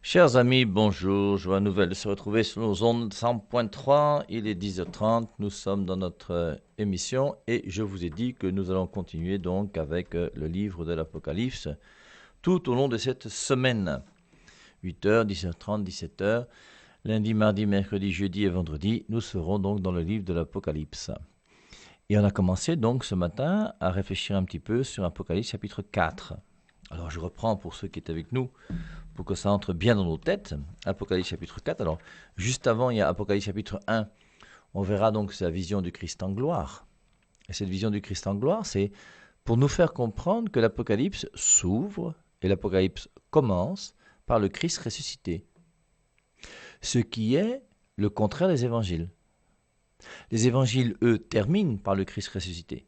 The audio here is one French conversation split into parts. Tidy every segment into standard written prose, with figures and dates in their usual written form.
Chers amis, bonjour. Joie nouvelle de se retrouver sur nos ondes 100.3. Il est 10h30. Nous sommes dans notre émission et je vous ai dit que nous allons continuer donc avec le livre de l'Apocalypse tout au long de cette semaine. 8h, 10h30, 17h. Lundi, mardi, mercredi, jeudi et vendredi, nous serons donc dans le livre de l'Apocalypse. Et on a commencé donc ce matin à réfléchir un petit peu sur Apocalypse chapitre 4. Alors je reprends pour ceux qui étaient avec nous, pour que ça entre bien dans nos têtes, Apocalypse chapitre 4. Alors, juste avant, il y a Apocalypse chapitre 1. On verra donc sa vision du Christ en gloire. Et cette vision du Christ en gloire, c'est pour nous faire comprendre que l'Apocalypse s'ouvre et l'Apocalypse commence par le Christ ressuscité. Ce qui est le contraire des évangiles. Les évangiles, eux, terminent par le Christ ressuscité.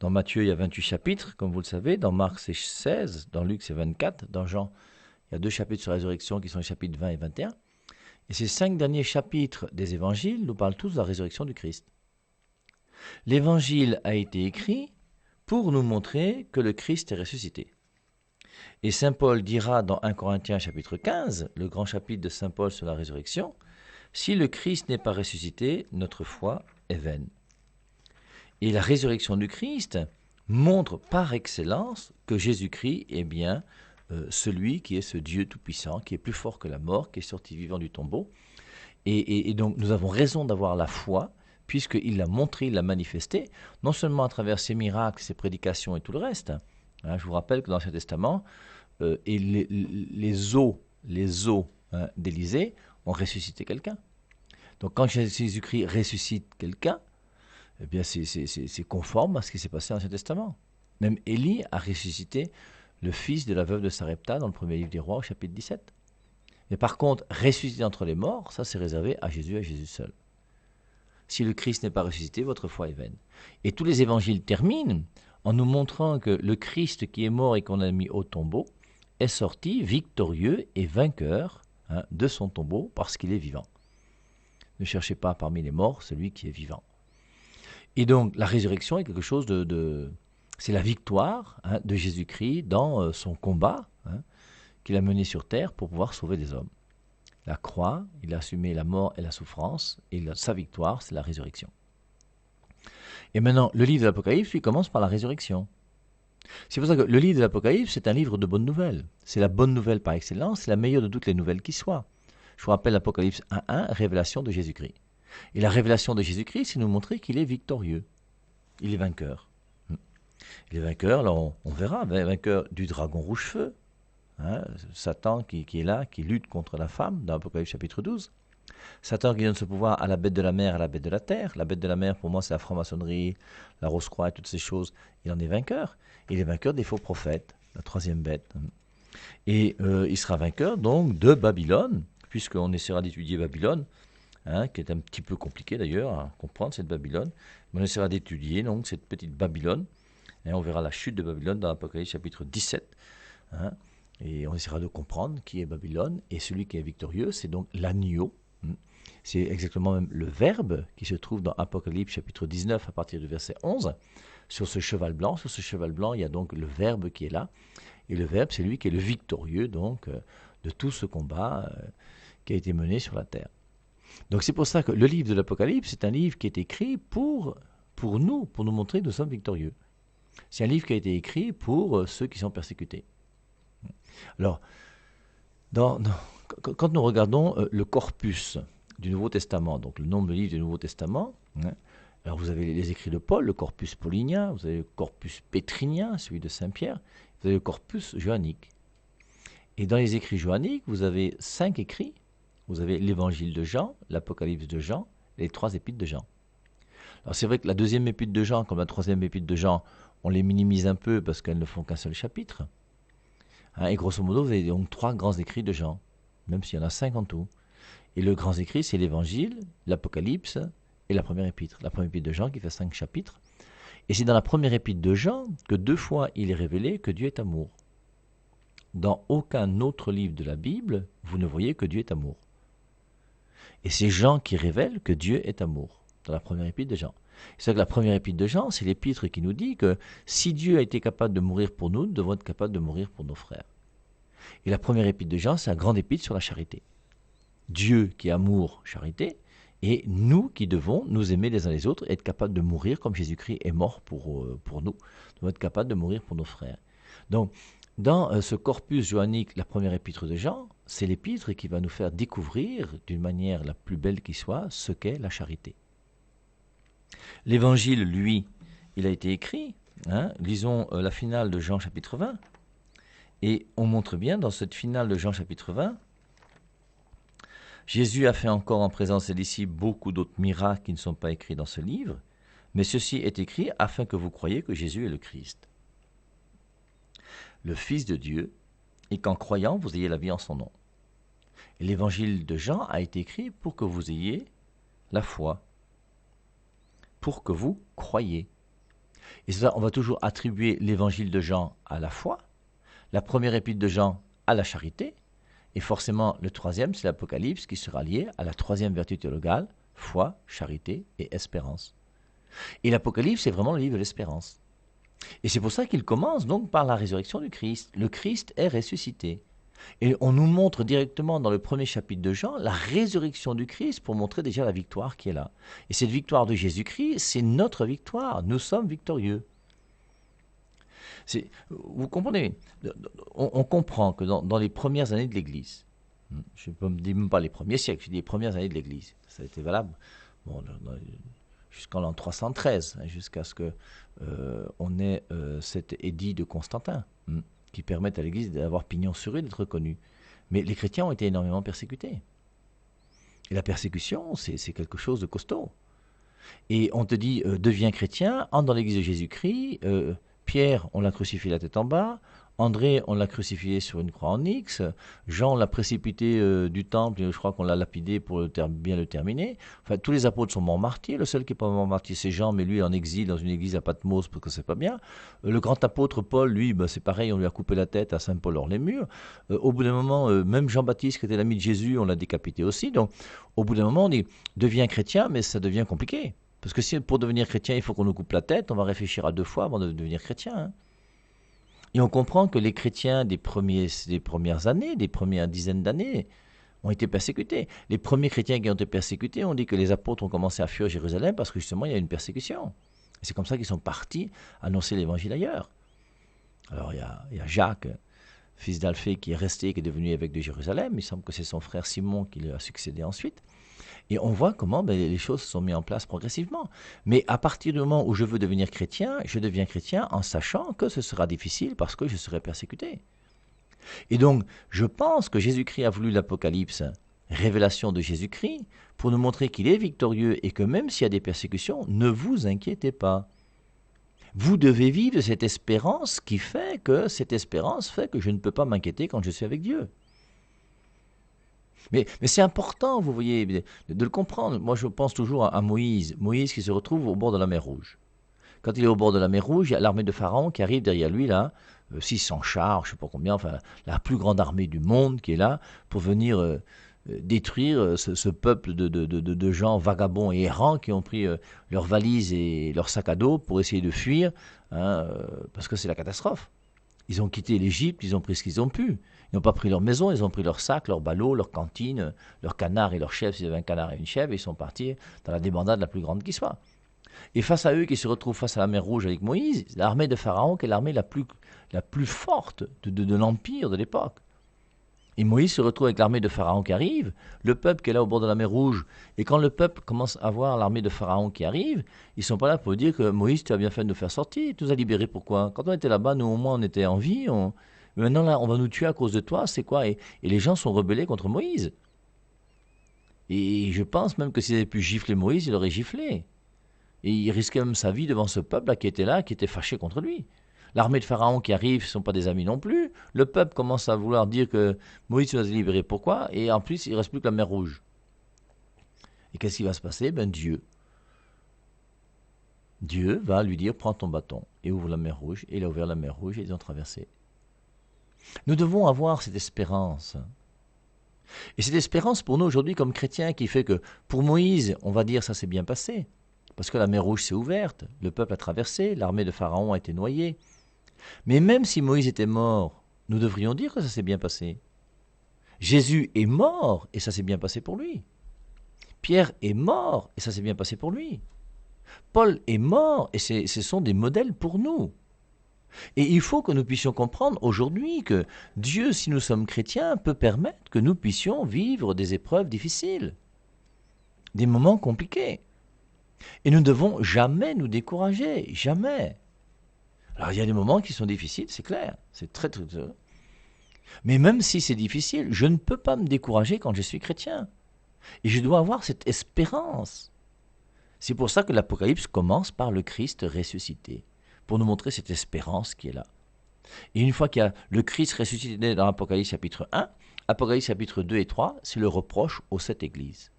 Dans Matthieu, il y a 28 chapitres, comme vous le savez. Dans Marc, c'est 16. Dans Luc, c'est 24. Dans Jean, il y a 2 chapitres sur la résurrection qui sont les chapitres 20 et 21. Et ces 5 derniers chapitres des évangiles nous parlent tous de la résurrection du Christ. L'évangile a été écrit pour nous montrer que le Christ est ressuscité. Et saint Paul dira dans 1 Corinthiens chapitre 15, le grand chapitre de saint Paul sur la résurrection, « Si le Christ n'est pas ressuscité, notre foi est vaine. » Et la résurrection du Christ montre par excellence que Jésus-Christ est bien celui qui est ce Dieu tout-puissant, qui est plus fort que la mort, qui est sorti vivant du tombeau. Et donc nous avons raison d'avoir la foi, puisqu'il l'a montré, il l'a manifesté, non seulement à travers ses miracles, ses prédications et tout le reste. Je vous rappelle que dans l'Ancien Testament, et les os d'Élisée ont ressuscité quelqu'un. Donc quand Jésus-Christ ressuscite quelqu'un, eh bien c'est conforme à ce qui s'est passé dans l'Ancien Testament. Même Élie a ressuscité le fils de la veuve de Sarepta dans le premier livre des rois au chapitre 17. Mais par contre, ressusciter entre les morts, ça c'est réservé à Jésus et à Jésus seul. Si le Christ n'est pas ressuscité, votre foi est vaine. Et tous les évangiles terminent en nous montrant que le Christ qui est mort et qu'on a mis au tombeau est sorti victorieux et vainqueur de son tombeau parce qu'il est vivant. Ne cherchez pas parmi les morts celui qui est vivant. Et donc la résurrection est quelque chose c'est la victoire de Jésus-Christ dans son combat qu'il a mené sur terre pour pouvoir sauver des hommes. La croix, il a assumé la mort et la souffrance, et sa victoire, c'est la résurrection. Et maintenant, le livre de l'Apocalypse, lui, commence par la résurrection. C'est pour ça que le livre de l'Apocalypse, c'est un livre de bonnes nouvelles. C'est la bonne nouvelle par excellence, c'est la meilleure de toutes les nouvelles qui soient. Je vous rappelle l'Apocalypse 1.1, révélation de Jésus-Christ. Et la révélation de Jésus-Christ, c'est nous montrer qu'il est victorieux. Il est vainqueur. Il est vainqueur, alors on verra, vainqueur du dragon rouge-feu, Satan qui est là, qui lutte contre la femme, dans l'Apocalypse chapitre 12. Satan qui donne ce pouvoir à la bête de la mer, à la bête de la terre. La bête de la mer, pour moi, c'est la franc-maçonnerie, la Rose-Croix et toutes ces choses. Il en est vainqueur. Il est vainqueur des faux prophètes, la troisième bête. Et il sera vainqueur donc de Babylone, puisqu'on essaiera d'étudier Babylone, qui est un petit peu compliqué d'ailleurs à comprendre, cette Babylone. Mais on essaiera d'étudier donc cette petite Babylone. Et on verra la chute de Babylone dans l'Apocalypse chapitre 17. Et on essaiera de comprendre qui est Babylone. Et celui qui est victorieux, c'est donc l'agneau. C'est exactement même le verbe qui se trouve dans Apocalypse chapitre 19 à partir du verset 11. Sur ce cheval blanc, il y a donc le verbe qui est là. Et le verbe, c'est lui qui est le victorieux donc de tout ce combat qui a été mené sur la terre. Donc c'est pour ça que le livre de l'Apocalypse, c'est un livre qui est écrit pour nous montrer que nous sommes victorieux. C'est un livre qui a été écrit pour ceux qui sont persécutés. Alors, quand nous regardons le corpus du Nouveau Testament, donc le nombre de livres du Nouveau Testament, alors vous avez les écrits de Paul, le corpus paulinien, vous avez le corpus pétrinien, celui de Saint-Pierre, vous avez le corpus johannique. Et dans les écrits johanniques, vous avez 5 écrits. Vous avez l'évangile de Jean, l'Apocalypse de Jean et les 3 épîtres de Jean. Alors c'est vrai que la deuxième épître de Jean, comme la troisième épître de Jean, on les minimise un peu parce qu'elles ne font qu'un seul chapitre. Et grosso modo, vous avez donc 3 grands écrits de Jean, même s'il y en a 5 en tout. Et le grand écrit, c'est l'évangile, l'Apocalypse et la première épître. La première épître de Jean qui fait 5 chapitres. Et c'est dans la première épître de Jean que 2 fois il est révélé que Dieu est amour. Dans aucun autre livre de la Bible, vous ne voyez que Dieu est amour. Et c'est Jean qui révèle que Dieu est amour, dans la première épître de Jean. C'est que la première épître de Jean, c'est l'épître qui nous dit que si Dieu a été capable de mourir pour nous, nous devons être capables de mourir pour nos frères. Et la première épître de Jean, c'est un grand épître sur la charité. Dieu qui est amour, charité, et nous qui devons nous aimer les uns les autres et être capables de mourir comme Jésus-Christ est mort pour nous. Nous devons être capables de mourir pour nos frères. Donc, dans ce corpus johannique, la première épître de Jean, c'est l'épître qui va nous faire découvrir, d'une manière la plus belle qui soit, ce qu'est la charité. L'évangile, lui, il a été écrit. Lisons la finale de Jean chapitre 20. Et on montre bien dans cette finale de Jean chapitre 20, Jésus a fait encore en présence des disciples beaucoup d'autres miracles qui ne sont pas écrits dans ce livre, mais ceci est écrit afin que vous croyiez que Jésus est le Christ, le Fils de Dieu, et qu'en croyant, vous ayez la vie en son nom. Et l'évangile de Jean a été écrit pour que vous ayez la foi, pour que vous croyiez. Et ça, on va toujours attribuer l'évangile de Jean à la foi, la première épître de Jean à la charité, et forcément le troisième, c'est l'Apocalypse qui sera lié à la troisième vertu théologale, foi, charité et espérance. Et l'Apocalypse, c'est vraiment le livre de l'espérance. Et c'est pour ça qu'il commence donc par la résurrection du Christ. Le Christ est ressuscité. Et on nous montre directement dans le premier chapitre de Jean la résurrection du Christ pour montrer déjà la victoire qui est là. Et cette victoire de Jésus-Christ, c'est notre victoire. Nous sommes victorieux. Vous comprenez, on comprend que dans les premières années de l'Église, je ne dis même pas les premiers siècles, je dis les premières années de l'Église, ça a été valable jusqu'en l'an 313, jusqu'à ce qu'on ait cet édit de Constantin, qui permettent à l'Église d'avoir pignon sur rue, d'être reconnue. Mais les chrétiens ont été énormément persécutés. Et la persécution, c'est quelque chose de costaud. Et on te dit, deviens chrétien, entre dans l'Église de Jésus-Christ. Pierre, on l'a crucifié la tête en bas. André, on l'a crucifié sur une croix en X. Jean l'a précipité du temple, et je crois qu'on l'a lapidé pour bien le terminer. Enfin, tous les apôtres sont morts martyrs. Le seul qui n'est pas mort martyr, c'est Jean, mais lui en exil dans une église à Patmos parce que c'est pas bien. Le grand apôtre Paul, lui, c'est pareil, on lui a coupé la tête à Saint-Paul hors les murs. Au bout d'un moment, même Jean-Baptiste, qui était l'ami de Jésus, on l'a décapité aussi. Donc, au bout d'un moment, on dit, deviens chrétien, mais ça devient compliqué. Parce que si pour devenir chrétien, il faut qu'on nous coupe la tête, on va réfléchir à deux fois avant de devenir chrétien. Et on comprend que les chrétiens des premières années, des premières dizaines d'années, ont été persécutés. Les premiers chrétiens qui ont été persécutés, on dit que les apôtres ont commencé à fuir Jérusalem parce que justement il y a une persécution. Et c'est comme ça qu'ils sont partis annoncer l'évangile ailleurs. Alors il y a Jacques, fils d'Alphée, qui est resté, qui est devenu évêque de Jérusalem. Il semble que c'est son frère Simon qui lui a succédé ensuite. Et on voit comment les choses se sont mises en place progressivement. Mais à partir du moment où je veux devenir chrétien, je deviens chrétien en sachant que ce sera difficile parce que je serai persécuté. Et donc, je pense que Jésus-Christ a voulu l'Apocalypse, révélation de Jésus-Christ, pour nous montrer qu'il est victorieux et que même s'il y a des persécutions, ne vous inquiétez pas. Vous devez vivre de cette espérance qui fait que je ne peux pas m'inquiéter quand je suis avec Dieu. Mais c'est important, vous voyez, de le comprendre. Moi, je pense toujours à Moïse. Moïse qui se retrouve au bord de la mer Rouge. Quand il est au bord de la mer Rouge, il y a l'armée de Pharaon qui arrive derrière lui, là, 600 chars, je ne sais pas combien, enfin, la plus grande armée du monde qui est là pour venir détruire ce peuple de gens vagabonds et errants qui ont pris leurs valises et leurs sacs à dos pour essayer de fuir, parce que c'est la catastrophe. Ils ont quitté l'Égypte, ils ont pris ce qu'ils ont pu. Ils n'ont pas pris leur maison, ils ont pris leurs sacs, leurs ballots, leurs cantines, leurs canards et leurs chèvres, s'ils avaient un canard et une chèvre, et ils sont partis dans la débandade la plus grande qui soit. Et face à eux, qui se retrouvent face à la mer Rouge avec Moïse, l'armée de Pharaon, qui est l'armée la plus forte de l'empire de l'époque. Et Moïse se retrouve avec l'armée de Pharaon qui arrive, le peuple qui est là au bord de la mer Rouge. Et quand le peuple commence à voir l'armée de Pharaon qui arrive, ils ne sont pas là pour dire que Moïse, tu as bien fait de nous faire sortir, tu nous as libérés. Pourquoi? Quand on était là-bas, nous au moins on était en vie. Maintenant là, on va nous tuer à cause de toi, c'est quoi? Et les gens sont rebellés contre Moïse. Et je pense même que s'ils avaient pu gifler Moïse, il aurait giflé. Et il risquait même sa vie devant ce peuple qui était là, qui était fâché contre lui. L'armée de Pharaon qui arrive, ce ne sont pas des amis non plus. Le peuple commence à vouloir dire que Moïse nous a libérés. Pourquoi? Et en plus, il ne reste plus que la mer Rouge. Et qu'est-ce qui va se passer? Dieu va lui dire, prends ton bâton et ouvre la mer Rouge. Et il a ouvert la mer Rouge et ils ont traversé. Nous devons avoir cette espérance. Et cette espérance pour nous aujourd'hui comme chrétiens qui fait que pour Moïse, on va dire ça s'est bien passé. Parce que la mer Rouge s'est ouverte, le peuple a traversé, l'armée de Pharaon a été noyée. Mais même si Moïse était mort, nous devrions dire que ça s'est bien passé. Jésus est mort et ça s'est bien passé pour lui. Pierre est mort et ça s'est bien passé pour lui. Paul est mort et ce sont des modèles pour nous. Et il faut que nous puissions comprendre aujourd'hui que Dieu, si nous sommes chrétiens, peut permettre que nous puissions vivre des épreuves difficiles, des moments compliqués. Et nous ne devons jamais nous décourager, jamais. Alors il y a des moments qui sont difficiles, c'est clair, c'est très. Mais même si c'est difficile, je ne peux pas me décourager quand je suis chrétien. Et je dois avoir cette espérance. C'est pour ça que l'Apocalypse commence par le Christ ressuscité, pour nous montrer cette espérance qui est là. Et une fois qu'il y a le Christ ressuscité dans l'Apocalypse chapitre 1, Apocalypse chapitre 2 et 3, c'est le reproche aux 7 églises.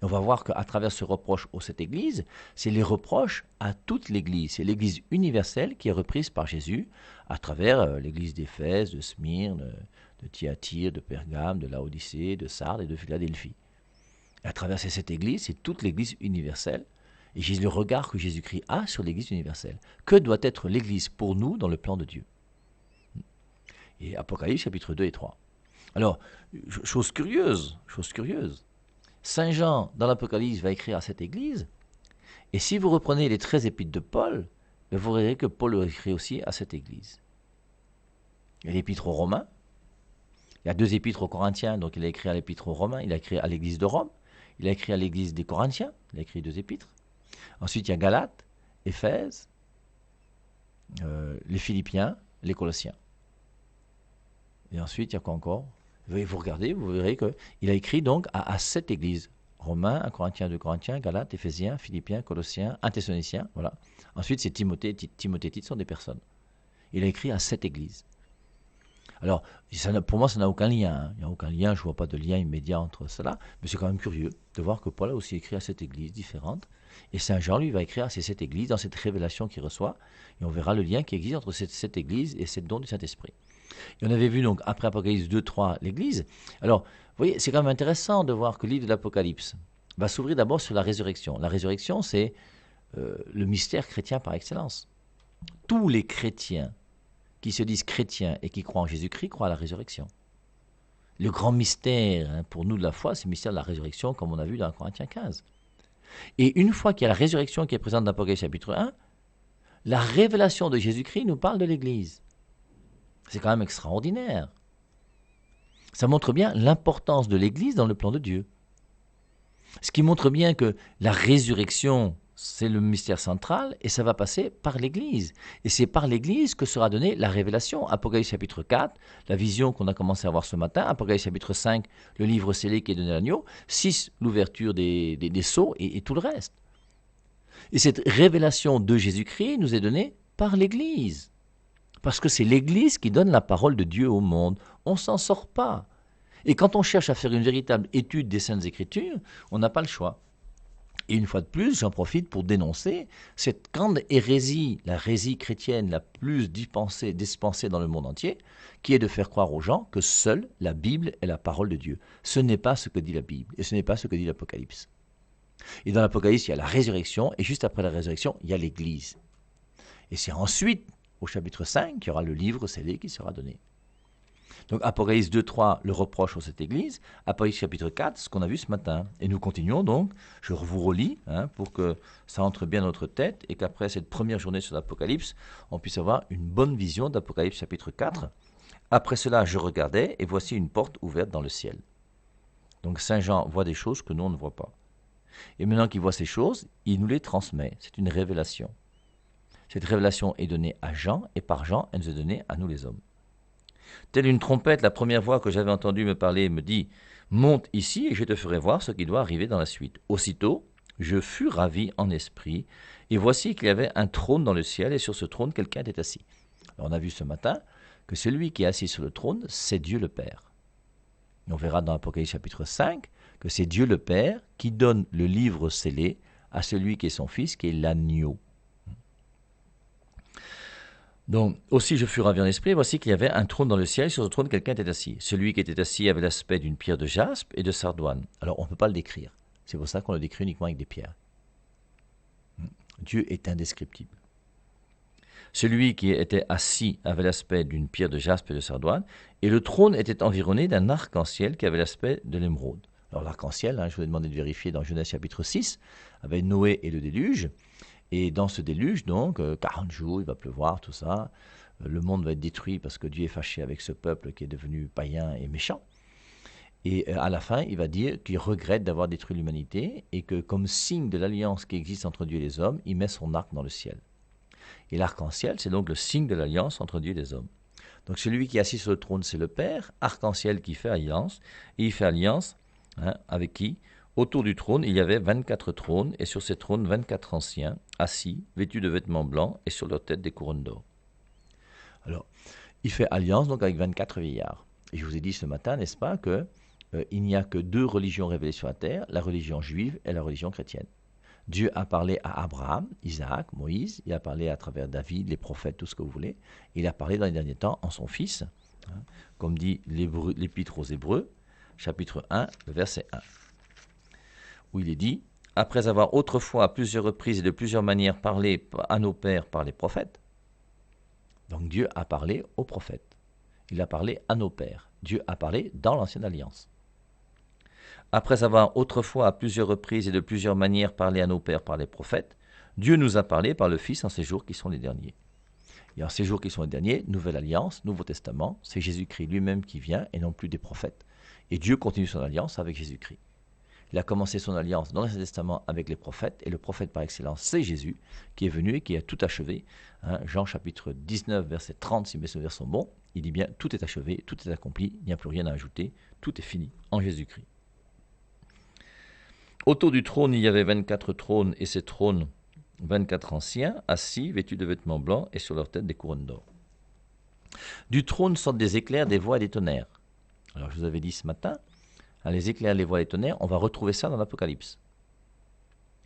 Et on va voir qu'à travers ce reproche aux 7 églises, c'est les reproches à toute l'église. C'est l'église universelle qui est reprise par Jésus à travers l'église d'Éphèse, de Smyrne, de Thyatire, de Pergame, de Laodicée, de Sardes et de Philadelphie. Et à travers ces 7 églises, c'est toute l'église universelle. Et j'ai le regard que Jésus-Christ a sur l'église universelle. Que doit être l'église pour nous dans le plan de Dieu? Et Apocalypse chapitre 2 et 3. Alors, chose curieuse, Saint Jean, dans l'Apocalypse, va écrire à cette église, et si vous reprenez les 13 épîtres de Paul, vous verrez que Paul a écrit aussi à cette église. Il y a l'épître aux Romains, il y a 2 épîtres aux Corinthiens, donc il a écrit à l'épître aux Romains, il a écrit à l'église de Rome, il a écrit à l'église des Corinthiens, il a écrit 2 épîtres. Ensuite, il y a Galates, Éphèse, les Philippiens, les Colossiens. Et ensuite, il y a quoi encore? Vous regardez, vous verrez qu'il a écrit donc à 7 églises. Romains, 1 Corinthiens, 2 Corinthiens, Galates, Éphésiens, Philippiens, Colossiens, 1 Thessaloniciens, voilà. Ensuite, c'est Timothée, Tite sont des personnes. Il a écrit à 7 églises. Alors, pour moi, ça n'a aucun lien. Hein. Il n'y a aucun lien, je ne vois pas de lien immédiat entre cela. Mais c'est quand même curieux de voir que Paul a aussi écrit à 7 églises différentes. Et Saint Jean, lui, va écrire à ces 7 églises dans cette révélation qu'il reçoit. Et on verra le lien qui existe entre cette 7 églises et cette don du Saint-Esprit. Et on avait vu donc après Apocalypse 2, 3, l'Église. Alors, vous voyez, c'est quand même intéressant de voir que le livre de l'Apocalypse va s'ouvrir d'abord sur la résurrection. La résurrection, c'est le mystère chrétien par excellence. Tous les chrétiens qui se disent chrétiens et qui croient en Jésus-Christ croient à la résurrection. Le grand mystère pour nous de la foi, c'est le mystère de la résurrection, comme on a vu dans Corinthiens 15. Et une fois qu'il y a la résurrection qui est présente dans l'Apocalypse chapitre 1, la révélation de Jésus-Christ nous parle de l'Église. C'est quand même extraordinaire. Ça montre bien l'importance de l'Église dans le plan de Dieu. Ce qui montre bien que la résurrection, c'est le mystère central et ça va passer par l'Église. Et c'est par l'Église que sera donnée la révélation. Apocalypse chapitre 4, la vision qu'on a commencé à voir ce matin. Apocalypse chapitre 5, le livre scellé qui est donné à l'agneau. 6, l'ouverture des sceaux et tout le reste. Et cette révélation de Jésus-Christ nous est donnée par l'Église. Parce que c'est l'Église qui donne la parole de Dieu au monde. On ne s'en sort pas. Et quand on cherche à faire une véritable étude des Saintes Écritures, on n'a pas le choix. Et une fois de plus, j'en profite pour dénoncer cette grande hérésie, la hérésie chrétienne la plus dispensée dans le monde entier, qui est de faire croire aux gens que seule la Bible est la parole de Dieu. Ce n'est pas ce que dit la Bible, et ce n'est pas ce que dit l'Apocalypse. Et dans l'Apocalypse, il y a la résurrection, et juste après la résurrection, il y a l'Église. Et c'est ensuite, au chapitre 5, qu'il y aura le livre scellé qui sera donné. Donc Apocalypse 2, 3, le reproche à cette église. Apocalypse chapitre 4, ce qu'on a vu ce matin. Et nous continuons donc, je vous relis, pour que ça entre bien dans notre tête et qu'après cette première journée sur l'Apocalypse, on puisse avoir une bonne vision d'Apocalypse chapitre 4. Après cela, je regardais et voici une porte ouverte dans le ciel. Donc Saint Jean voit des choses que nous, on ne voit pas. Et maintenant qu'il voit ces choses, il nous les transmet. C'est une révélation. Cette révélation est donnée à Jean, et par Jean, elle nous est donnée à nous les hommes. Telle une trompette, la première voix que j'avais entendue me parler me dit « Monte ici et je te ferai voir ce qui doit arriver dans la suite. » Aussitôt, je fus ravi en esprit, et voici qu'il y avait un trône dans le ciel, et sur ce trône, quelqu'un était assis. Alors, on a vu ce matin que celui qui est assis sur le trône, c'est Dieu le Père. Et on verra dans Apocalypse chapitre 5 que c'est Dieu le Père qui donne le livre scellé à celui qui est son fils, qui est l'agneau. Donc, aussi je fus ravi en esprit, voici qu'il y avait un trône dans le ciel, sur ce trône quelqu'un était assis. Celui qui était assis avait l'aspect d'une pierre de jaspe et de sardoine. Alors, on ne peut pas le décrire. C'est pour ça qu'on le décrit uniquement avec des pierres. Dieu est indescriptible. Celui qui était assis avait l'aspect d'une pierre de jaspe et de sardoine, et le trône était environné d'un arc-en-ciel qui avait l'aspect de l'émeraude. Alors l'arc-en-ciel, je vous ai demandé de vérifier dans Genèse chapitre 6, avec Noé et le déluge. Et dans ce déluge, donc, 40 jours, il va pleuvoir, tout ça. Le monde va être détruit parce que Dieu est fâché avec ce peuple qui est devenu païen et méchant. Et à la fin, il va dire qu'il regrette d'avoir détruit l'humanité et que comme signe de l'alliance qui existe entre Dieu et les hommes, il met son arc dans le ciel. Et l'arc-en-ciel, c'est donc le signe de l'alliance entre Dieu et les hommes. Donc celui qui est assis sur le trône, c'est le Père, arc-en-ciel qui fait alliance, et il fait alliance avec qui? Autour du trône, il y avait 24 trônes, et sur ces trônes, 24 anciens, assis, vêtus de vêtements blancs, et sur leur tête des couronnes d'or. Alors, il fait alliance donc avec 24 vieillards. Et je vous ai dit ce matin, n'est-ce pas, que il n'y a que 2 religions révélées sur la terre, la religion juive et la religion chrétienne. Dieu a parlé à Abraham, Isaac, Moïse, il a parlé à travers David, les prophètes, tout ce que vous voulez. Il a parlé dans les derniers temps en son Fils, comme dit l'Épître aux Hébreux, chapitre 1, verset 1, où il est dit « Après avoir autrefois à plusieurs reprises et de plusieurs manières parlé à nos pères par les prophètes », donc Dieu a parlé aux prophètes, il a parlé à nos pères, Dieu a parlé dans l'Ancienne Alliance. Après avoir autrefois à plusieurs reprises et de plusieurs manières parlé à nos pères par les prophètes, Dieu nous a parlé par le Fils en ces jours qui sont les derniers. Et en ces jours qui sont les derniers, Nouvelle Alliance, Nouveau Testament, c'est Jésus-Christ lui-même qui vient et non plus des prophètes. Et Dieu continue son alliance avec Jésus-Christ. Il a commencé son alliance dans l'Ancien Testament avec les prophètes, et le prophète par excellence, c'est Jésus, qui est venu et qui a tout achevé. Jean chapitre 19, verset 30, si mes souvenirs sont bons, il dit bien, tout est achevé, tout est accompli, il n'y a plus rien à ajouter, tout est fini en Jésus-Christ. Autour du trône, il y avait 24 trônes, et ces trônes, 24 anciens, assis, vêtus de vêtements blancs, et sur leur tête des couronnes d'or. Du trône sortent des éclairs, des voix et des tonnerres. Alors, je vous avais dit ce matin, les éclairs, les voix et les tonnerres, on va retrouver ça dans l'Apocalypse,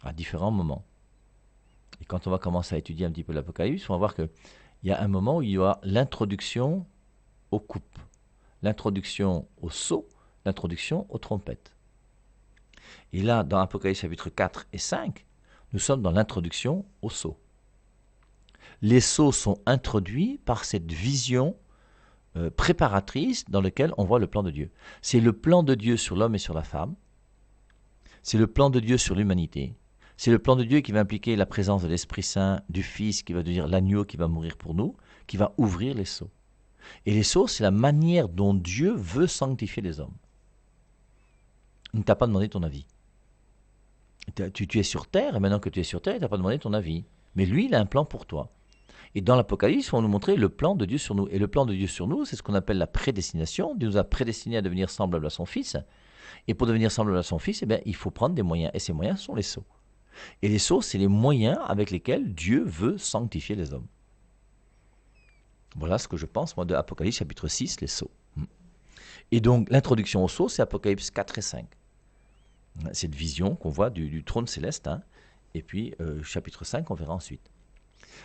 à différents moments. Et quand on va commencer à étudier un petit peu l'Apocalypse, on va voir qu'il y a un moment où il y aura l'introduction aux coupes, l'introduction aux sceaux, l'introduction aux trompettes. Et là, dans Apocalypse chapitre 4 et 5, nous sommes dans l'introduction aux sceaux. Les sceaux sont introduits par cette vision préparatrice dans laquelle on voit le plan de Dieu. C'est le plan de Dieu sur l'homme et sur la femme. C'est le plan de Dieu sur l'humanité. C'est le plan de Dieu qui va impliquer la présence de l'Esprit Saint, du Fils qui va devenir l'agneau qui va mourir pour nous, qui va ouvrir les sceaux. Et les sceaux, c'est la manière dont Dieu veut sanctifier les hommes. Il ne t'a pas demandé ton avis. Tu es sur terre, et maintenant que tu es sur terre, il ne t'a pas demandé ton avis. Mais lui, il a un plan pour toi. Et dans l'Apocalypse, on va nous montrer le plan de Dieu sur nous. Et le plan de Dieu sur nous, c'est ce qu'on appelle la prédestination. Dieu nous a prédestinés à devenir semblables à son Fils. Et pour devenir semblable à son Fils, il faut prendre des moyens. Et ces moyens sont les sceaux. Et les sceaux, c'est les moyens avec lesquels Dieu veut sanctifier les hommes. Voilà ce que je pense, moi, de Apocalypse chapitre 6, les sceaux. Et donc, l'introduction aux sceaux, c'est Apocalypse 4 et 5. Cette vision qu'on voit du trône céleste. Et puis, chapitre 5, on verra ensuite.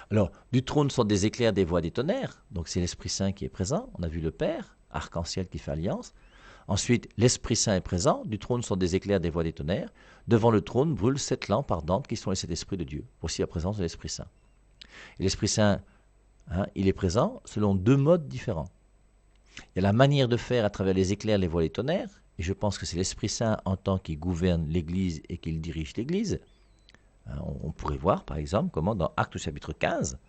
Alors, du trône sortent des éclairs, des voix, des tonnerres. Donc, c'est l'Esprit Saint qui est présent. On a vu le Père, arc-en-ciel qui fait alliance. Ensuite, l'Esprit Saint est présent. Du trône sortent des éclairs, des voix, des tonnerres. Devant le trône brûlent 7 lampes ardentes qui sont les 7 esprits de Dieu. Voici la présence de l'Esprit Saint. Et l'Esprit Saint, il est présent selon 2 modes différents. Il y a la manière de faire à travers les éclairs, les voix, les tonnerres. Et je pense que c'est l'Esprit Saint en tant qu'il gouverne l'Église et qu'il dirige l'Église. On pourrait voir, par exemple, comment dans Actes chapitre 15,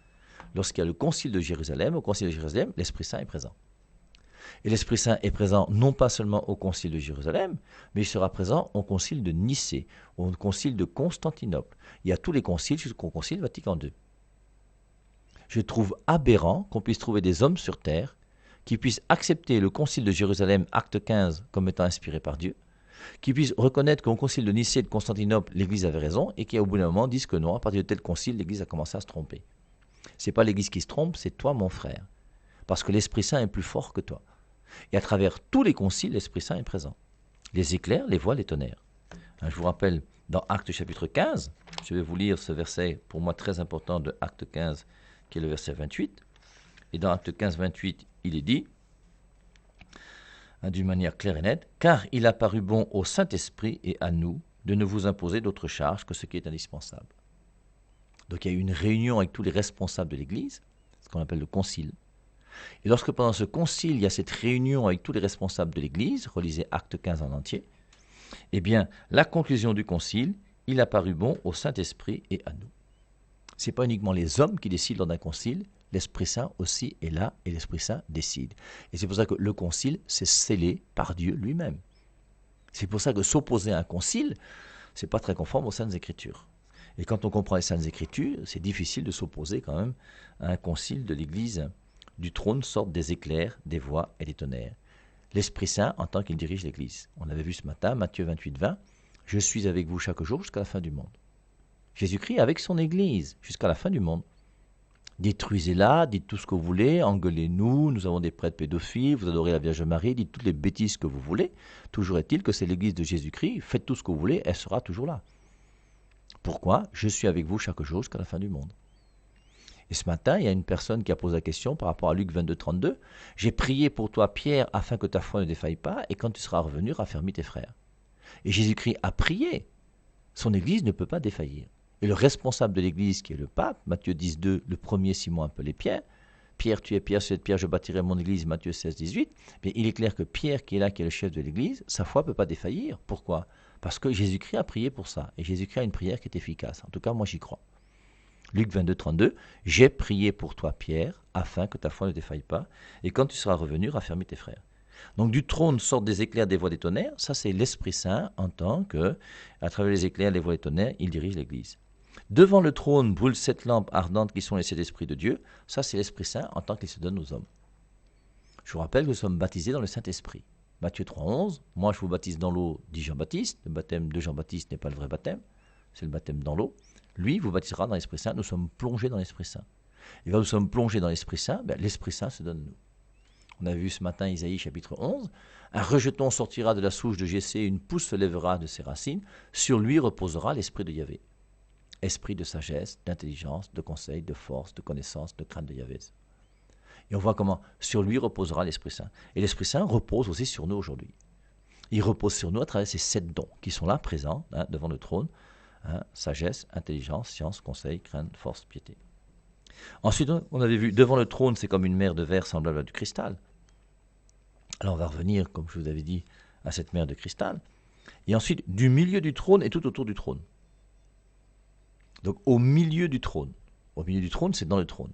lorsqu'il y a le concile de Jérusalem, au concile de Jérusalem, l'Esprit Saint est présent. Et l'Esprit Saint est présent non pas seulement au concile de Jérusalem, mais il sera présent au concile de Nicée, au concile de Constantinople. Il y a tous les conciles jusqu'au concile Vatican II. Je trouve aberrant qu'on puisse trouver des hommes sur terre qui puissent accepter le concile de Jérusalem, acte 15, comme étant inspiré par Dieu, qui puissent reconnaître qu'au concile de Nicée et de Constantinople, l'Église avait raison, et qui, au bout d'un moment, disent que non, à partir de tel concile, l'Église a commencé à se tromper. Ce n'est pas l'Église qui se trompe, c'est toi, mon frère. Parce que l'Esprit Saint est plus fort que toi. Et à travers tous les conciles, l'Esprit Saint est présent. Les éclairs, les voix, les tonnerres. Je vous rappelle, dans Actes chapitre 15, je vais vous lire ce verset, pour moi très important, de Acte 15, qui est le verset 28. Et dans Acte 15, 28, il est dit, d'une manière claire et nette, « Car il a paru bon au Saint-Esprit et à nous de ne vous imposer d'autre charge que ce qui est indispensable. » Donc il y a eu une réunion avec tous les responsables de l'Église, ce qu'on appelle le concile. Et lorsque pendant ce concile, il y a cette réunion avec tous les responsables de l'Église, relisez Acte 15 en entier, eh bien, la conclusion du concile, il a paru bon au Saint-Esprit et à nous. Ce n'est pas uniquement les hommes qui décident lors d'un concile, l'Esprit Saint aussi est là et l'Esprit Saint décide. Et c'est pour ça que le concile, c'est scellé par Dieu lui-même. C'est pour ça que s'opposer à un concile, ce n'est pas très conforme aux Saintes Écritures. Et quand on comprend les Saintes Écritures, c'est difficile de s'opposer quand même à un concile de l'Église. Du trône sortent des éclairs, des voix et des tonnerres. L'Esprit Saint en tant qu'il dirige l'Église. On avait vu ce matin, Matthieu 28, 20, « Je suis avec vous chaque jour jusqu'à la fin du monde ». Jésus-Christ avec son Église jusqu'à la fin du monde. Détruisez-la, dites tout ce que vous voulez, engueulez-nous, nous avons des prêtres pédophiles, vous adorez la Vierge Marie, dites toutes les bêtises que vous voulez. Toujours est-il que c'est l'Église de Jésus-Christ, faites tout ce que vous voulez, elle sera toujours là. Pourquoi ? Je suis avec vous chaque jour jusqu'à la fin du monde. Et ce matin, il y a une personne qui a posé la question par rapport à Luc 22, 32. « J'ai prié pour toi, Pierre, afin que ta foi ne défaille pas, et quand tu seras revenu, raffermis tes frères. » Et Jésus-Christ a prié. Son Église ne peut pas défaillir. Et le responsable de l'Église, qui est le pape, Matthieu 10, 2, le premier Simon appelé Pierre, « Pierre, tu es Pierre, sur cette pierre, je bâtirai mon Église », Matthieu 16, 18. Bien, il est clair que Pierre, qui est là, qui est le chef de l'Église, sa foi ne peut pas défaillir. Pourquoi ? Parce que Jésus-Christ a prié pour ça. Et Jésus-Christ a une prière qui est efficace. En tout cas, moi, j'y crois. Luc 22, 32, « J'ai prié pour toi, Pierre, afin que ta foi ne défaille pas, et quand tu seras revenu, raffermis tes frères. » Donc du trône sortent des éclairs, des voix, des tonnerres. Ça, c'est l'Esprit Saint en tant que, à travers les éclairs, les voix, les tonnerres, il dirige l'Église. Devant le trône brûlent 7 lampes ardentes qui sont les 7 esprits de Dieu. Ça, c'est l'Esprit Saint en tant qu'il se donne aux hommes. Je vous rappelle que nous sommes baptisés dans le Saint-Esprit. Matthieu 3, 11, « Moi, je vous baptise dans l'eau, dit Jean-Baptiste. Le baptême de Jean-Baptiste n'est pas le vrai baptême, c'est le baptême dans l'eau. Lui vous baptisera dans l'Esprit Saint. Nous sommes plongés dans l'Esprit Saint. Et quand nous sommes plongés dans l'Esprit Saint, l'Esprit Saint se donne nous. On a vu ce matin Isaïe chapitre 11. Un rejeton sortira de la souche de Jessé, une pousse se lèvera de ses racines. Sur lui reposera l'Esprit de Yahvé. Esprit de sagesse, d'intelligence, de conseil, de force, de connaissance, de crainte de Yahvé. Et on voit comment sur lui reposera l'Esprit Saint. Et l'Esprit Saint repose aussi sur nous aujourd'hui. Il repose sur nous à travers ces 7 dons qui sont là, présents, devant le trône. Sagesse, intelligence, science, conseil, crainte, force, piété. Ensuite, on avait vu, devant le trône, c'est comme une mer de verre semblable à du cristal. Alors on va revenir, comme je vous avais dit, à cette mer de cristal. Et ensuite, du milieu du trône et tout autour du trône. Donc au milieu du trône. Au milieu du trône, c'est dans le trône.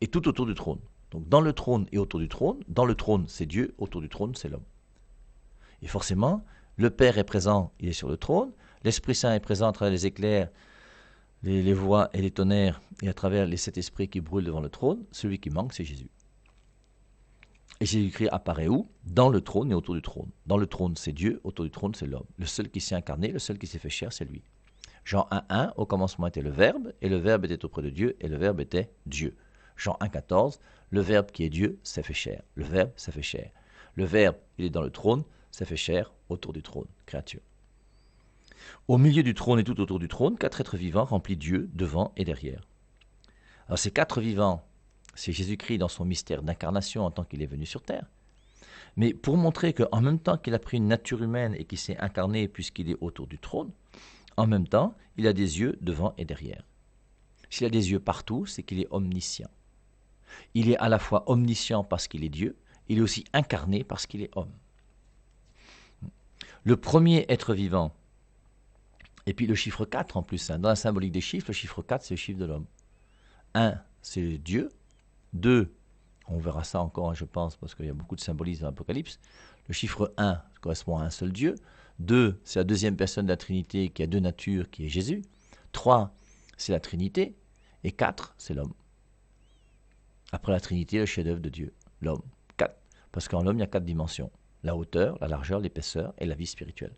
Et tout autour du trône. Donc dans le trône et autour du trône. Dans le trône, c'est Dieu. Autour du trône, c'est l'homme. Et forcément, le Père est présent, il est sur le trône. L'Esprit Saint est présent à travers les éclairs, les voix et les tonnerres, et à travers les 7 esprits qui brûlent devant le trône. Celui qui manque, c'est Jésus. Et Jésus-Christ apparaît où ? Dans le trône et autour du trône. Dans le trône, c'est Dieu, autour du trône, c'est l'homme. Le seul qui s'est incarné, le seul qui s'est fait chair, c'est lui. Jean 1, 1, au commencement était le Verbe, et le Verbe était auprès de Dieu, et le Verbe était Dieu. Jean 1, 14, le Verbe qui est Dieu s'est fait chair. Le Verbe s'est fait chair. Le Verbe, il est dans le trône, s'est fait chair autour du trône, créature. Au milieu du trône et tout autour du trône, 4 êtres vivants remplis Dieu devant et derrière. Alors ces 4 vivants, c'est Jésus-Christ dans son mystère d'incarnation en tant qu'il est venu sur terre. Mais pour montrer qu'en même temps qu'il a pris une nature humaine et qu'il s'est incarné puisqu'il est autour du trône, en même temps, il a des yeux devant et derrière. S'il a des yeux partout, c'est qu'il est omniscient. Il est à la fois omniscient parce qu'il est Dieu, il est aussi incarné parce qu'il est homme. Le premier être vivant, et puis le chiffre 4 en plus, dans la symbolique des chiffres, le chiffre 4 c'est le chiffre de l'homme. 1, c'est Dieu. 2, on verra ça encore, je pense, parce qu'il y a beaucoup de symbolisme dans l'Apocalypse. Le chiffre 1 correspond à un seul Dieu. 2, c'est la deuxième personne de la Trinité qui a 2 natures, qui est Jésus. 3, c'est la Trinité. Et 4, c'est l'homme. Après la Trinité, le chef-d'œuvre de Dieu, l'homme. 4. Parce qu'en l'homme, il y a 4 dimensions. La hauteur, la largeur, l'épaisseur et la vie spirituelle.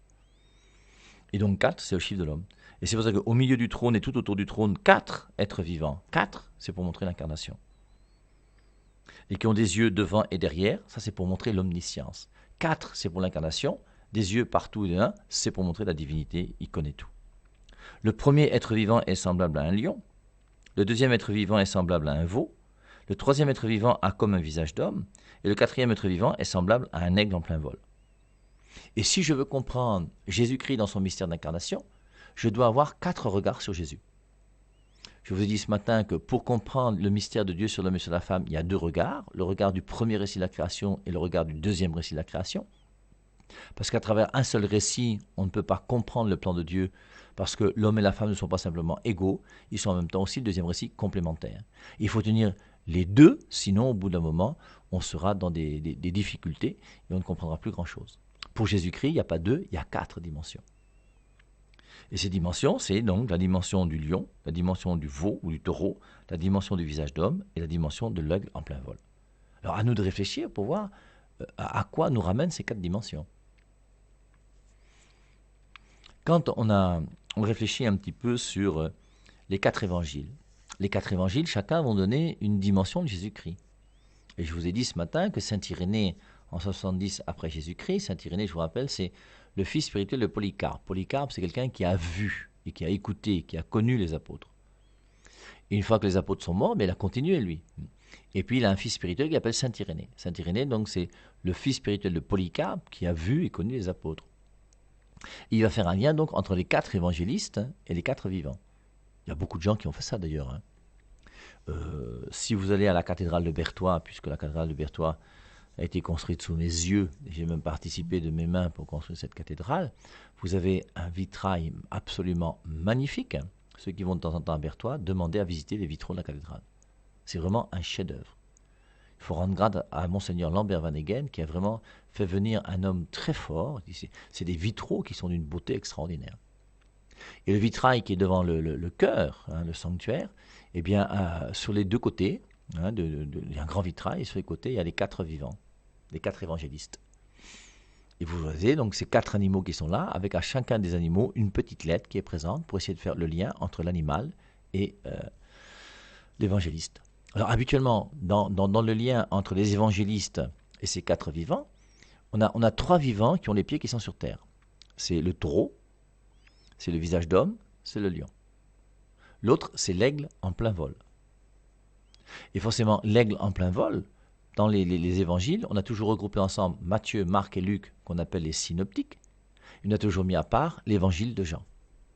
Et donc 4, c'est le chiffre de l'homme. Et c'est pour ça qu'au milieu du trône et tout autour du trône, 4 êtres vivants. 4, c'est pour montrer l'incarnation. Et qui ont des yeux devant et derrière, ça c'est pour montrer l'omniscience. 4, c'est pour l'incarnation. Des yeux partout et un, c'est pour montrer la divinité, il connaît tout. Le premier être vivant est semblable à un lion. Le deuxième être vivant est semblable à un veau. Le troisième être vivant a comme un visage d'homme. Et le quatrième être vivant est semblable à un aigle en plein vol. Et si je veux comprendre Jésus-Christ dans son mystère d'incarnation, je dois avoir 4 regards sur Jésus. Je vous ai dit ce matin que pour comprendre le mystère de Dieu sur l'homme et sur la femme, il y a deux regards. Le regard du premier récit de la création et le regard du deuxième récit de la création. Parce qu'à travers un seul récit, on ne peut pas comprendre le plan de Dieu, parce que l'homme et la femme ne sont pas simplement égaux, ils sont en même temps aussi, le deuxième récit, complémentaires. Il faut tenir les deux, sinon au bout d'un moment, on sera dans des difficultés et on ne comprendra plus grand-chose. Pour Jésus-Christ, il n'y a pas deux, il y a 4 dimensions. Et ces dimensions, c'est donc la dimension du lion, la dimension du veau ou du taureau, la dimension du visage d'homme et la dimension de l'aigle en plein vol. Alors à nous de réfléchir pour voir à quoi nous ramènent ces 4 dimensions. Quand on réfléchit un petit peu sur les 4 évangiles, chacun vont donner une dimension de Jésus-Christ. Et je vous ai dit ce matin que Saint Irénée, en 70 après Jésus-Christ, Saint Irénée, je vous rappelle, c'est le fils spirituel de Polycarpe. Polycarpe, c'est quelqu'un qui a vu et qui a écouté, qui a connu les apôtres. Et une fois que les apôtres sont morts, mais il a continué, lui. Et puis, il a un fils spirituel qui s'appelle Saint Irénée. Saint Irénée, donc, c'est le fils spirituel de Polycarpe qui a vu et connu les apôtres. Et il va faire un lien, donc, entre les 4 évangélistes et les 4 vivants. Il y a beaucoup de gens qui ont fait ça, d'ailleurs. Si vous allez à la cathédrale de Berthois, puisque la cathédrale de Berthois a été construite sous mes yeux, j'ai même participé de mes mains pour construire cette cathédrale, vous avez un vitrail absolument magnifique. Ceux qui vont de temps en temps à Berthois, demandez à visiter les vitraux de la cathédrale. C'est vraiment un chef-d'œuvre. Il faut rendre grâce à Monseigneur Lambert Van Eghem qui a vraiment fait venir un homme très fort. C'est des vitraux qui sont d'une beauté extraordinaire. Et le vitrail qui est devant le chœur, le sanctuaire, eh bien, sur les deux côtés, il y a un grand vitrail, et sur les côtés, il y a les 4 vivants, les 4 évangélistes. Et vous voyez donc ces 4 animaux qui sont là, avec à chacun des animaux une petite lettre qui est présente pour essayer de faire le lien entre l'animal et l'évangéliste. Alors habituellement, dans le lien entre les évangélistes et ces 4 vivants, on a 3 vivants qui ont les pieds qui sont sur terre. C'est le taureau, c'est le visage d'homme, c'est le lion. L'autre, c'est l'aigle en plein vol. Et forcément, l'aigle en plein vol, dans les évangiles, on a toujours regroupé ensemble Matthieu, Marc et Luc, qu'on appelle les synoptiques. On a toujours mis à part l'évangile de Jean,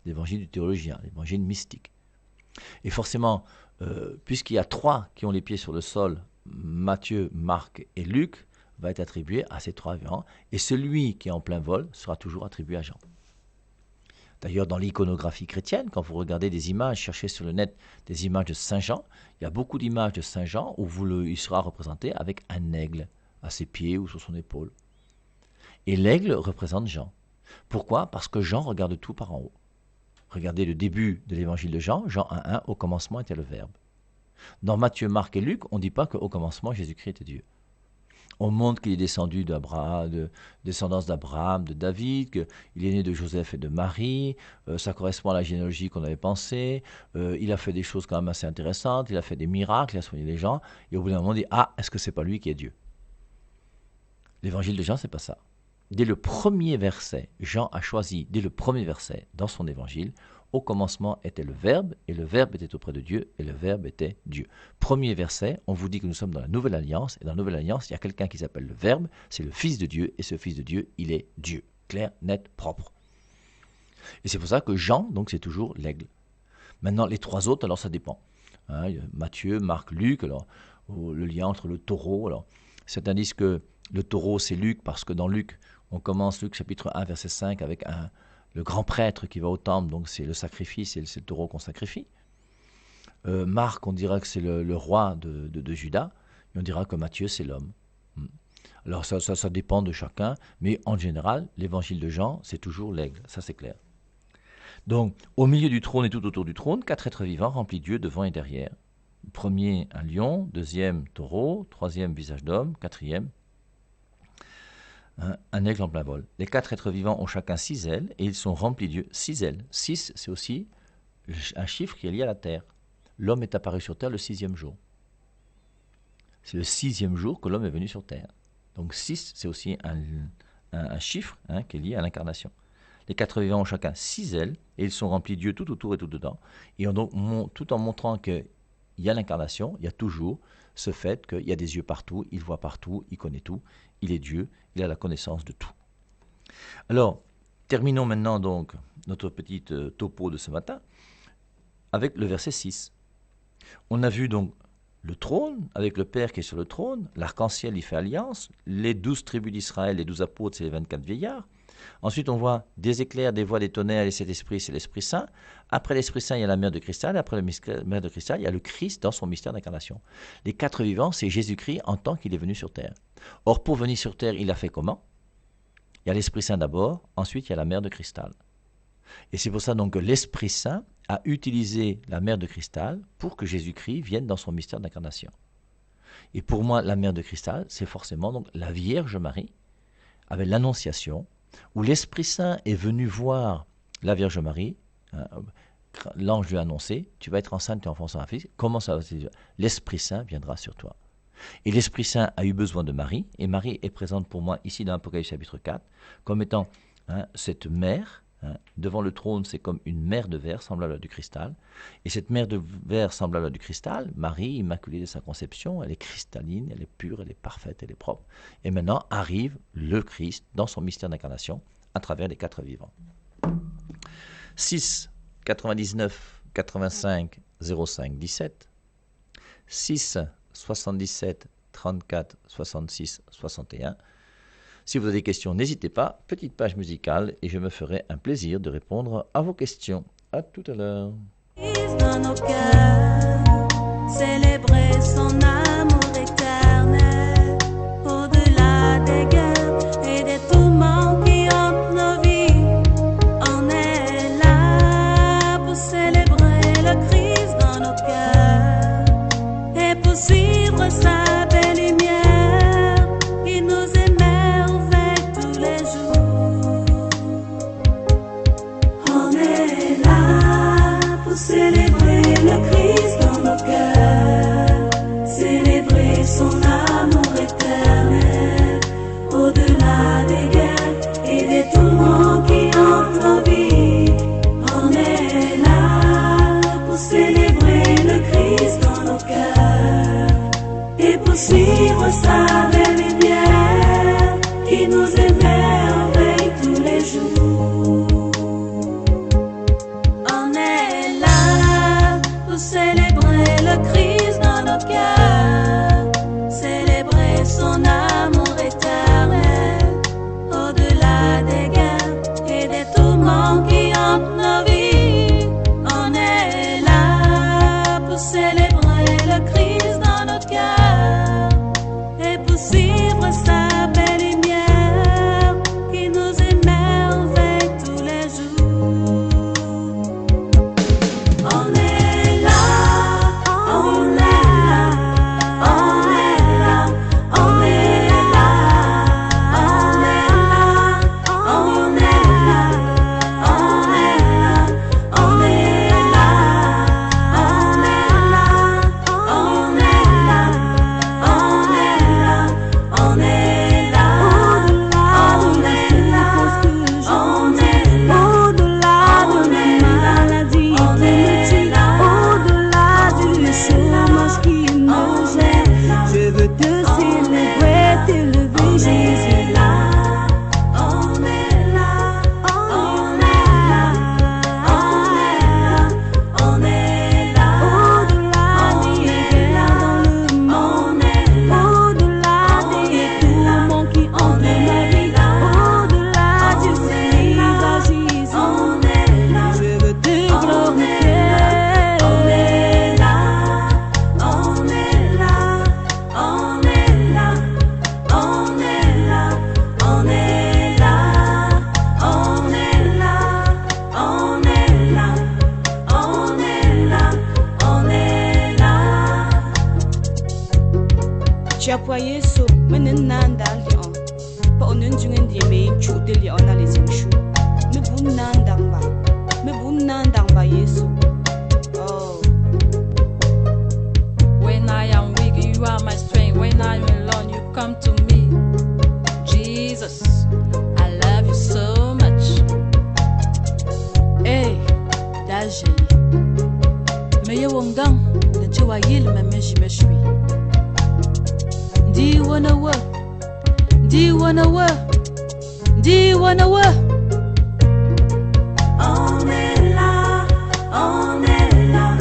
l'évangile du théologien, l'évangile mystique. Et forcément, puisqu'il y a 3 qui ont les pieds sur le sol, Matthieu, Marc et Luc, va être attribué à ces 3 vivants, et celui qui est en plein vol sera toujours attribué à Jean. D'ailleurs, dans l'iconographie chrétienne, quand vous regardez des images, cherchez sur le net des images de Saint Jean, il y a beaucoup d'images de Saint Jean où il sera représenté avec un aigle à ses pieds ou sur son épaule. Et l'aigle représente Jean. Pourquoi ? Parce que Jean regarde tout par en haut. Regardez le début de l'évangile de Jean, Jean 1.1, au commencement était le Verbe. Dans Matthieu, Marc et Luc, on ne dit pas qu'au commencement, Jésus-Christ était Dieu. On montre qu'il est descendu de descendance d'Abraham, de David, qu'il est né de Joseph et de Marie, ça correspond à la généalogie qu'on avait pensée, il a fait des choses quand même assez intéressantes, il a fait des miracles, il a soigné les gens, et au bout d'un moment on dit « Ah, est-ce que c'est pas lui qui est Dieu ?» L'évangile de Jean, c'est pas ça. Dès le premier verset, Jean a choisi, dès le premier verset, dans son évangile, au commencement était le Verbe, et le Verbe était auprès de Dieu, et le Verbe était Dieu. Premier verset, on vous dit que nous sommes dans la Nouvelle Alliance, et dans la Nouvelle Alliance, il y a quelqu'un qui s'appelle le Verbe, c'est le Fils de Dieu, et ce Fils de Dieu, il est Dieu. Clair, net, propre. Et c'est pour ça que Jean, donc c'est toujours l'aigle. Maintenant, les 3 autres, alors ça dépend. Matthieu, Marc, Luc, alors le lien entre le taureau, alors certains disent que le taureau c'est Luc, parce que dans Luc, on commence Luc chapitre 1, verset 5, avec le grand prêtre qui va au temple, donc c'est le sacrifice, c'est le taureau qu'on sacrifie. Marc, on dira que c'est le roi de Juda, et on dira que Matthieu, c'est l'homme. Alors ça dépend de chacun, mais en général, l'évangile de Jean, c'est toujours l'aigle, ça c'est clair. Donc, au milieu du trône et tout autour du trône, 4 êtres vivants remplis de Dieu devant et derrière. Premier, un lion, deuxième, taureau, troisième, visage d'homme, quatrième, un aigle en plein vol. Les 4 êtres vivants ont chacun 6 ailes et ils sont remplis de Dieu. 6 ailes. 6, c'est aussi un chiffre qui est lié à la terre. L'homme est apparu sur terre le 6e jour. C'est le 6e jour que l'homme est venu sur terre. Donc 6, c'est aussi un chiffre qui est lié à l'incarnation. Les 4 vivants ont chacun 6 ailes et ils sont remplis de Dieu tout autour et tout dedans. Et donc, tout en montrant qu'il y a l'incarnation, il y a toujours ce fait qu'il y a des yeux partout, il voit partout, il connaît tout, il est Dieu, il a la connaissance de tout. Alors, terminons maintenant donc notre petite topo de ce matin avec le verset 6. On a vu donc le trône, avec le Père qui est sur le trône, l'arc-en-ciel y fait alliance, les 12 tribus d'Israël, les 12 apôtres, c'est les 24 vieillards. Ensuite, on voit des éclairs, des voix, des tonnerres, et cet esprit, c'est l'Esprit Saint. Après l'Esprit Saint, il y a la mer de cristal. Après la mer de cristal, il y a le Christ dans son mystère d'incarnation. Les 4 vivants, c'est Jésus-Christ en tant qu'il est venu sur terre. Or, pour venir sur terre, il a fait comment? Il y a l'Esprit Saint d'abord, ensuite il y a la mer de cristal. Et c'est pour ça donc que l'Esprit Saint a utilisé la mer de cristal pour que Jésus-Christ vienne dans son mystère d'incarnation. Et pour moi, la mer de cristal, c'est forcément donc la Vierge Marie, avec l'Annonciation, où l'Esprit Saint est venu voir la Vierge Marie. L'ange lui a annoncé, tu vas être enceinte, tu enfanteras un fils. Comment ça va se dire? L'Esprit Saint viendra sur toi. Et l'Esprit Saint a eu besoin de Marie, et Marie est présente pour moi ici dans Apocalypse chapitre 4, comme étant cette mère. Devant le trône, c'est comme une mer de verre semblable à du cristal. Et cette mer de verre semblable à du cristal, Marie, immaculée de sa conception, elle est cristalline, elle est pure, elle est parfaite, elle est propre. Et maintenant arrive le Christ dans son mystère d'incarnation à travers les 4 vivants. 6, 99, 85, 05, 17. 6, 77, 34, 66, 61. Si vous avez des questions, n'hésitez pas, petite page musicale et je me ferai un plaisir de répondre à vos questions. À tout à l'heure. Dans nos cœurs, célébrer son amour éternel, au-delà des guerres et des tourments qui hantent nos vies. On est là pour célébrer le Christ dans nos cœurs et pour suivre sa belle lumière qui nous émerveille tous les jours. On est là pour célébrer le Christ dans nos cœurs, célébrer son amour éternel, au-delà des guerres et des tourments qui hantent nos vies. On est là pour célébrer le Christ dans nos cœurs et pour suivre sa belle lumière qui nous émerveille tous les jours. On est là pour célébrer le Christ dans nos cœurs, célébrer son amour éternel, au-delà des guerres et des tourments qui hantent nos vies. On est là pour célébrer le Christ dans nos cœurs et pour suivre sa belle lumière qui nous émerveille tous les jours. On est là, on est là, on est là, on est là, on est là, on est là, on est là, on est là, on est là, on est là, on est là, on est là, au-delà de maladie qui me tue, au-delà du chômage qui me gêne. Je veux te célébrer, t'élever Jésus. On est là, on est là, on est là, on est là, au-delà des guerres dans le monde, au-delà des tourments qui hantent ma vie, au-delà du visage Jésus. Je veux te glorifier. On est là, on est là, on est là, on est là, on est là, on est là, on est là, on est là, on est là. Chiapwa Yesu menenanda lion pa onunjungen di me chude li ona le zingshu me bunanda ba Yesu. Oh, When I am weak, you are my strength. When I am alone, you come to me. Jesus, I love you so much. Hey, daji. Me ye wongdang, le chewa yil me meji me shui. Do you wanna work? Do you wanna work? Do you wanna work? On est là, on est là,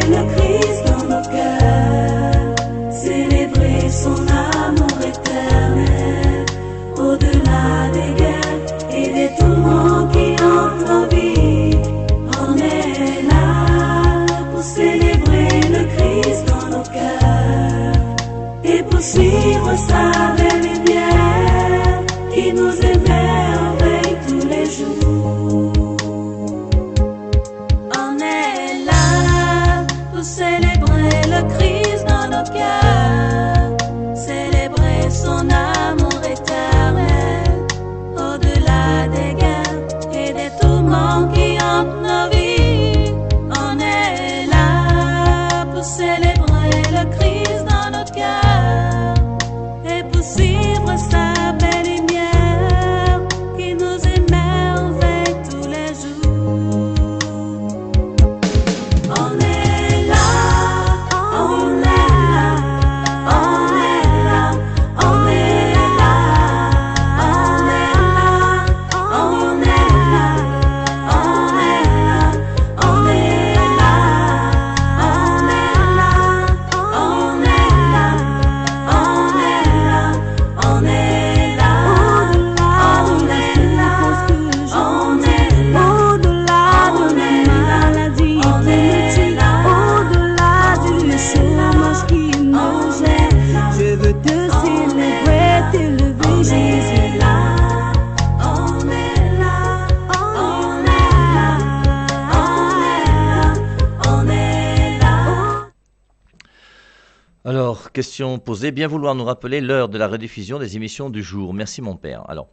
le Christ dans nos cœurs, célébrer son amour éternel, au-delà des guerres et des tourments qui hantent nos vies. On est là pour célébrer le Christ dans nos cœurs et poursuivre sa belle lumière qui nous émerveille tous les jours. On est là pour célébrer le Christ dans nos cœurs, célébrer son amour éternel, au-delà des guerres et des tourments qui hantent nos vies. On est là pour célébrer le Christ dans notre cœur et poursuivre sa belle lumière qui nous émerveille tous les jours. On est là, on est là, on est là, on est là, on est là, on est là, on est là, on est là, on est là, on est là, on est là, on est là, on est là, on est là, Au-delà de mes maladies, on est là, au-delà du chômage qui nous gêne, je veux te célébrer, t'élever Jésus. on est là, on est là, on est là, on est là. Alors, question posée, bien vouloir nous rappeler l'heure de la rediffusion des émissions du jour. Merci mon père. Alors,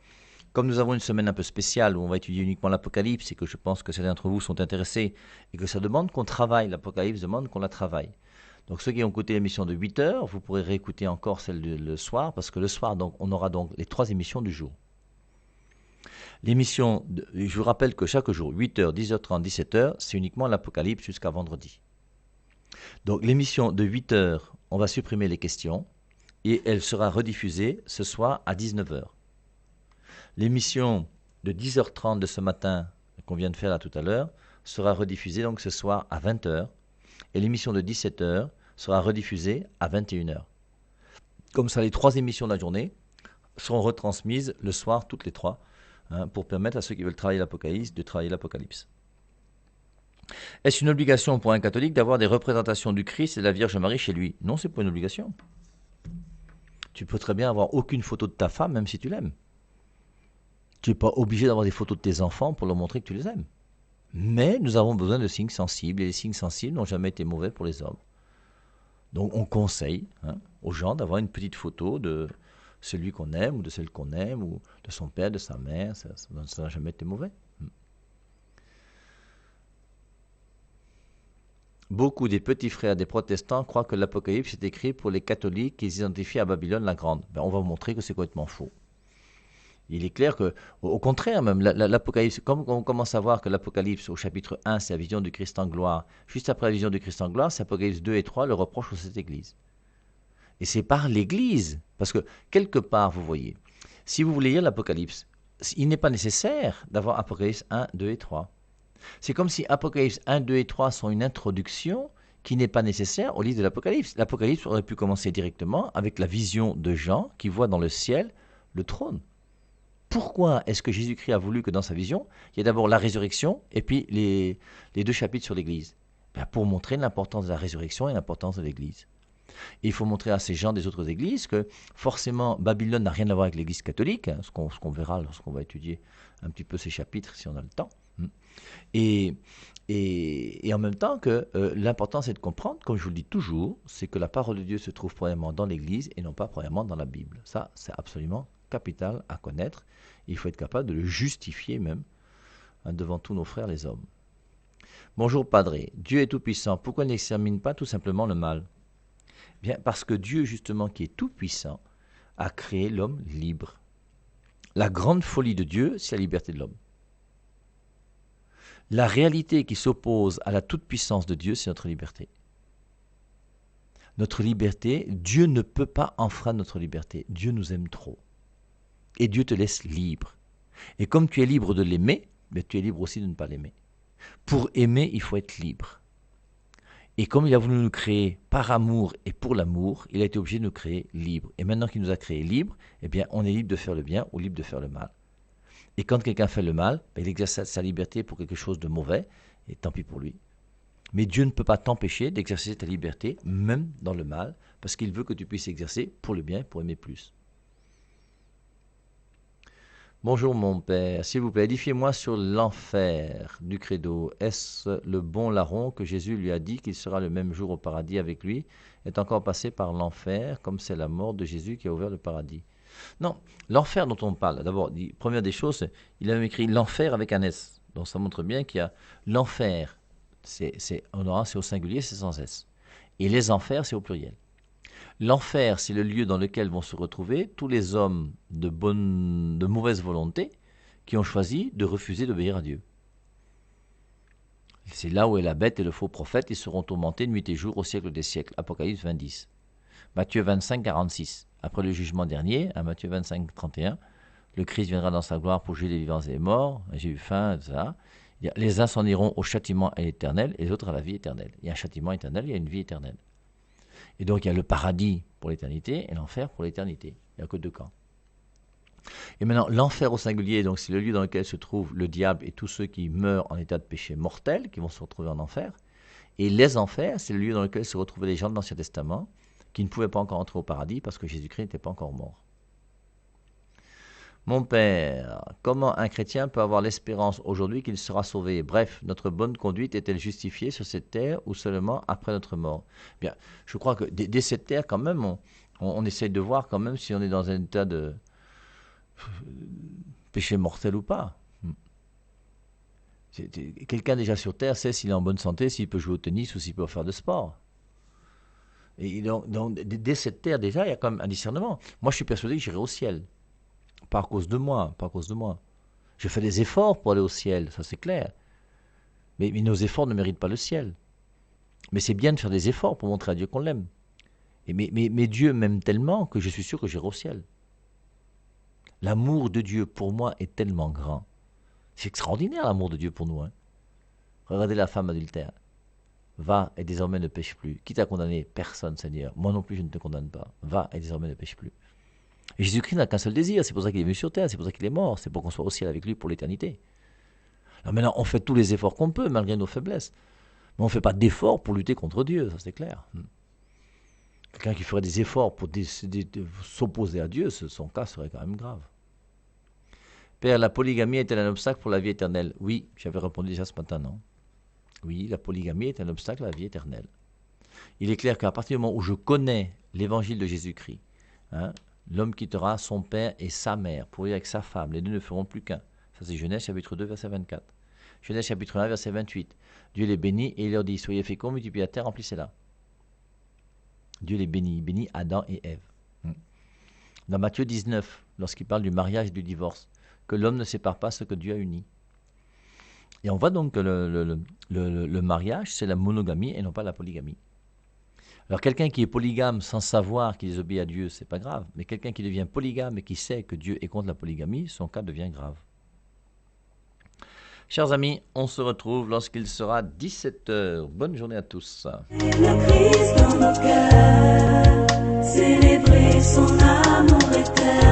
comme nous avons une semaine un peu spéciale où on va étudier uniquement l'Apocalypse et que je pense que certains d'entre vous sont intéressés et que ça demande qu'on travaille, l'Apocalypse demande qu'on la travaille. Donc ceux qui ont écouté l'émission de 8 heures, vous pourrez réécouter encore celle le soir parce que le soir, donc, on aura donc les 3 émissions du jour. L'émission, je vous rappelle que chaque jour, 8h, 10h30, 17h, c'est uniquement l'Apocalypse jusqu'à vendredi. Donc l'émission de 8h, on va supprimer les questions et elle sera rediffusée ce soir à 19h. L'émission de 10h30 de ce matin, qu'on vient de faire là tout à l'heure, sera rediffusée donc ce soir à 20h et l'émission de 17h sera rediffusée à 21h. Comme ça, les 3 émissions de la journée seront retransmises le soir, toutes les 3, pour permettre à ceux qui veulent travailler l'Apocalypse de travailler l'Apocalypse. Est-ce une obligation pour un catholique d'avoir des représentations du Christ et de la Vierge Marie chez lui? Non, c'est pas une obligation. Tu peux très bien avoir aucune photo de ta femme, même si tu l'aimes. Tu n'es pas obligé d'avoir des photos de tes enfants pour leur montrer que tu les aimes. Mais nous avons besoin de signes sensibles, et les signes sensibles n'ont jamais été mauvais pour les hommes. Donc on conseille aux gens d'avoir une petite photo de celui qu'on aime, ou de celle qu'on aime, ou de son père, de sa mère, ça n'a jamais été mauvais. Beaucoup des petits frères des protestants croient que l'Apocalypse est écrit pour les catholiques qu'ils identifient à Babylone la Grande. On va vous montrer que c'est complètement faux. Il est clair que, au contraire même, l'Apocalypse, comme on commence à voir que l'Apocalypse au chapitre 1, c'est la vision du Christ en gloire, juste après la vision du Christ en gloire, c'est Apocalypse 2 et 3, le reproche à cette Église. Et c'est par l'Église, parce que quelque part, vous voyez, si vous voulez lire l'Apocalypse, il n'est pas nécessaire d'avoir Apocalypse 1, 2 et 3. C'est comme si Apocalypse 1, 2 et 3 sont une introduction qui n'est pas nécessaire au livre de l'Apocalypse. L'Apocalypse aurait pu commencer directement avec la vision de Jean qui voit dans le ciel le trône. Pourquoi est-ce que Jésus-Christ a voulu que dans sa vision, il y ait d'abord la résurrection et puis les 2 chapitres sur l'Église? Pour montrer l'importance de la résurrection et l'importance de l'Église. Et il faut montrer à ces gens des autres églises que forcément Babylone n'a rien à voir avec l'Église catholique, ce qu'on verra lorsqu'on va étudier un petit peu ces chapitres si on a le temps. Et en même temps que l'important c'est de comprendre, comme je vous le dis toujours, c'est que la parole de Dieu se trouve premièrement dans l'Église et non pas premièrement dans la Bible. Ça, c'est absolument capital à connaître. Il faut être capable de le justifier même devant tous nos frères les hommes. Bonjour Padré, Dieu est tout-puissant, pourquoi il n'extermine pas tout simplement le mal? Bien, parce que Dieu justement qui est tout-puissant a créé l'homme libre. La grande folie de Dieu, c'est la liberté de l'homme. La réalité qui s'oppose à la toute-puissance de Dieu, c'est notre liberté. Notre liberté, Dieu ne peut pas enfreindre notre liberté. Dieu nous aime trop. Et Dieu te laisse libre. Et comme tu es libre de l'aimer, mais tu es libre aussi de ne pas l'aimer. Pour aimer, il faut être libre. Et comme il a voulu nous créer par amour et pour l'amour, il a été obligé de nous créer libres. Et maintenant qu'il nous a créés libres, eh bien, on est libre de faire le bien ou libre de faire le mal. Et quand quelqu'un fait le mal, il exerce sa liberté pour quelque chose de mauvais, et tant pis pour lui. Mais Dieu ne peut pas t'empêcher d'exercer ta liberté, même dans le mal, parce qu'il veut que tu puisses exercer pour le bien, pour aimer plus. Bonjour mon père, s'il vous plaît, édifiez-moi sur l'enfer du credo. Est-ce le bon larron que Jésus lui a dit qu'il sera le même jour au paradis avec lui, est encore passé par l'enfer, comme c'est la mort de Jésus qui a ouvert le paradis? Non, l'enfer dont on parle, d'abord, première des choses, il a même écrit l'enfer avec un S. Donc ça montre bien qu'il y a l'enfer, c'est au singulier, c'est sans S. Et les enfers, c'est au pluriel. L'enfer, c'est le lieu dans lequel vont se retrouver tous les hommes de mauvaise volonté qui ont choisi de refuser d'obéir à Dieu. C'est là où est la bête et le faux prophète, ils seront tourmentés nuit et jour au siècle des siècles. Apocalypse 20:10. Matthieu 25:46. Après le jugement dernier, à Matthieu 25:31, le Christ viendra dans sa gloire pour juger les vivants et les morts. J'ai eu faim, etc. Les uns s'en iront au châtiment éternel et les autres à la vie éternelle. Il y a un châtiment éternel, il y a une vie éternelle. Et donc il y a le paradis pour l'éternité et l'enfer pour l'éternité. Il n'y a que deux camps. Et maintenant, l'enfer au singulier, donc c'est le lieu dans lequel se trouve le diable et tous ceux qui meurent en état de péché mortel, qui vont se retrouver en enfer. Et les enfers, c'est le lieu dans lequel se retrouvaient les gens de l'Ancien Testament, qui ne pouvaient pas encore entrer au paradis parce que Jésus-Christ n'était pas encore mort. Mon père, comment un chrétien peut avoir l'espérance aujourd'hui qu'il sera sauvé? Bref, notre bonne conduite est-elle justifiée sur cette terre ou seulement après notre mort? Bien, je crois que dès cette terre, quand même, on essaye de voir quand même si on est dans un état de péché mortel ou pas. Quelqu'un déjà sur terre sait s'il est en bonne santé, s'il peut jouer au tennis ou s'il peut faire de sport. Et donc, dès cette terre, déjà, il y a quand même un discernement. Moi, je suis persuadé que j'irai au ciel. Pas à cause de moi, pas à cause de moi. Je fais des efforts pour aller au ciel, ça c'est clair. Mais nos efforts ne méritent pas le ciel. Mais c'est bien de faire des efforts pour montrer à Dieu qu'on l'aime. Mais Dieu m'aime tellement que je suis sûr que j'irai au ciel. L'amour de Dieu pour moi est tellement grand. C'est extraordinaire l'amour de Dieu pour nous. Hein. Regardez la femme adultère. Va et désormais ne pêche plus. Qui t'a condamné? Personne, Seigneur. Moi non plus, je ne te condamne pas. Va et désormais ne pêche plus. Et Jésus-Christ n'a qu'un seul désir, c'est pour ça qu'il est venu sur terre, c'est pour ça qu'il est mort, c'est pour qu'on soit au ciel avec lui pour l'éternité. Alors maintenant, on fait tous les efforts qu'on peut, malgré nos faiblesses. Mais on ne fait pas d'efforts pour lutter contre Dieu, ça c'est clair. Quelqu'un qui ferait des efforts pour s'opposer à Dieu, son cas serait quand même grave. Père, la polygamie est-elle un obstacle pour la vie éternelle? Oui, j'avais répondu déjà ce matin, non? Oui, la polygamie est un obstacle à la vie éternelle. Il est clair qu'à partir du moment où je connais l'évangile de Jésus-Christ, l'homme quittera son père et sa mère pour vivre avec sa femme. Les deux ne feront plus qu'un. Ça c'est Genèse chapitre 2 verset 24. Genèse chapitre 1 verset 28. Dieu les bénit et il leur dit, soyez féconds, multipliez la terre, remplissez-la. Dieu les bénit, il bénit Adam et Ève. Dans Matthieu 19, lorsqu'il parle du mariage et du divorce, que l'homme ne sépare pas ce que Dieu a uni. Et on voit donc que le mariage, c'est la monogamie et non pas la polygamie. Alors quelqu'un qui est polygame sans savoir qu'il désobéit à Dieu, c'est pas grave. Mais quelqu'un qui devient polygame et qui sait que Dieu est contre la polygamie, son cas devient grave. Chers amis, on se retrouve lorsqu'il sera 17h. Bonne journée à tous. Le Christ dans nos cœurs, célébrer son amour éternel.